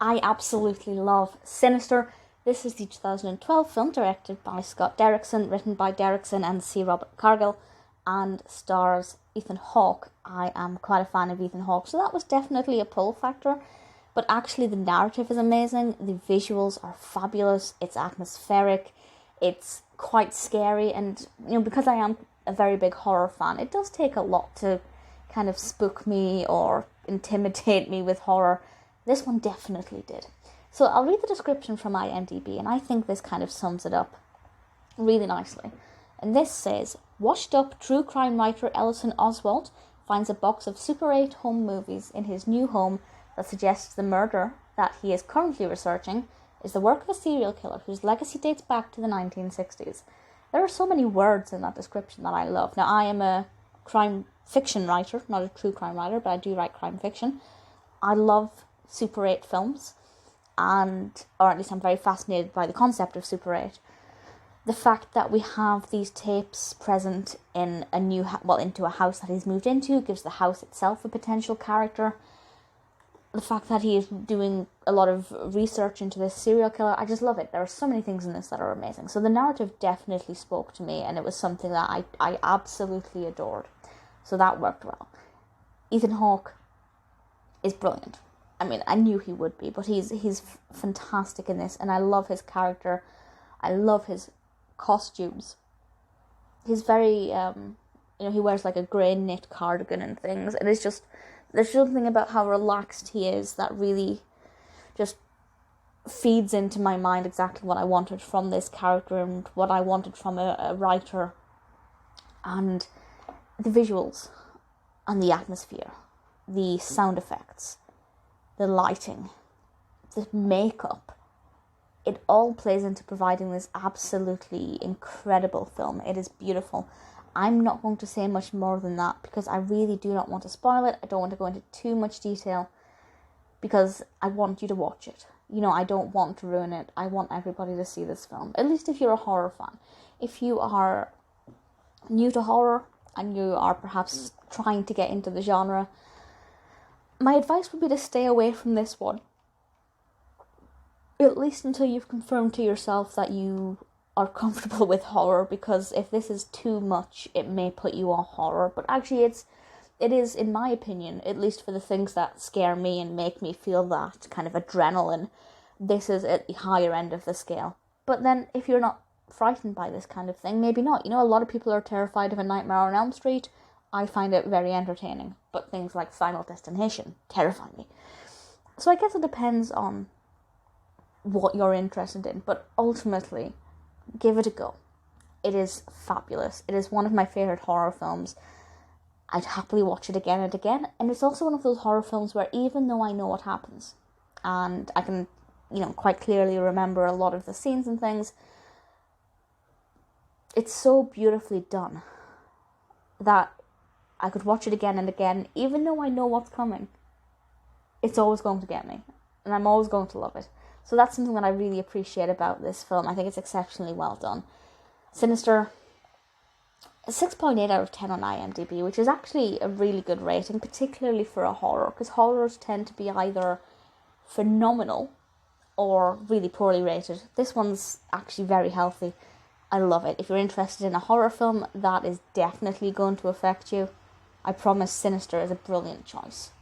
I absolutely love Sinister. This is the 2012 film directed by Scott Derrickson, written by Derrickson and C. Robert Cargill, and stars Ethan Hawke. I am quite a fan of Ethan Hawke, so that was definitely a pull factor. But actually the narrative is amazing, the visuals are fabulous, it's atmospheric, it's quite scary, and because I am a very big horror fan, it does take a lot to kind of spook me or intimidate me with horror. This one definitely did. So I'll read the description from IMDb, and I think this kind of sums it up really nicely. And this says, washed up true crime writer Ellison Oswalt finds a box of Super 8 home movies in his new home that suggests the murder that he is currently researching is the work of a serial killer whose legacy dates back to the 1960s. There are so many words in that description that I love. Now, I am a crime fiction writer, not a true crime writer, but I do write crime fiction. I love Super 8 films, or at least I'm very fascinated by the concept of Super 8. The fact that we have these tapes present in into a house that he's moved into gives the house itself a potential character. The fact that he is doing a lot of research into this serial killer, I just love it. There are so many things in this that are amazing. So the narrative definitely spoke to me, and it was something that I absolutely adored. So that worked well. Ethan Hawke is brilliant. I mean, I knew he would be, but he's fantastic in this, and I love his character. I love his costumes. He's very, he wears like a grey knit cardigan and things, and it's just, there's something about how relaxed he is that really just feeds into my mind exactly what I wanted from this character and what I wanted from a writer. And the visuals and the atmosphere, the sound effects, the lighting, the makeup, it all plays into providing this absolutely incredible film. It is beautiful. I'm not going to say much more than that because I really do not want to spoil it. I don't want to go into too much detail because I want you to watch it. I don't want to ruin it. I want everybody to see this film, at least if you're a horror fan. If you are new to horror and you are perhaps trying to get into the genre, my advice would be to stay away from this one, at least until you've confirmed to yourself that you are comfortable with horror, because if this is too much, it may put you off horror. But actually it is, in my opinion, at least for the things that scare me and make me feel that kind of adrenaline, this is at the higher end of the scale. But then if you're not frightened by this kind of thing, maybe not. A lot of people are terrified of A Nightmare on Elm Street. I find it very entertaining, but things like Final Destination terrify me. So I guess it depends on what you're interested in, but ultimately, give it a go. It is fabulous. It is one of my favourite horror films. I'd happily watch it again and again, and it's also one of those horror films where even though I know what happens, and I can, quite clearly remember a lot of the scenes and things, it's so beautifully done that I could watch it again and again, even though I know what's coming. It's always going to get me, and I'm always going to love it. So that's something that I really appreciate about this film. I think it's exceptionally well done. Sinister, a 6.8 out of 10 on IMDb, which is actually a really good rating, particularly for a horror, because horrors tend to be either phenomenal or really poorly rated. This one's actually very healthy. I love it. If you're interested in a horror film, that is definitely going to affect you. I promise Sinister is a brilliant choice.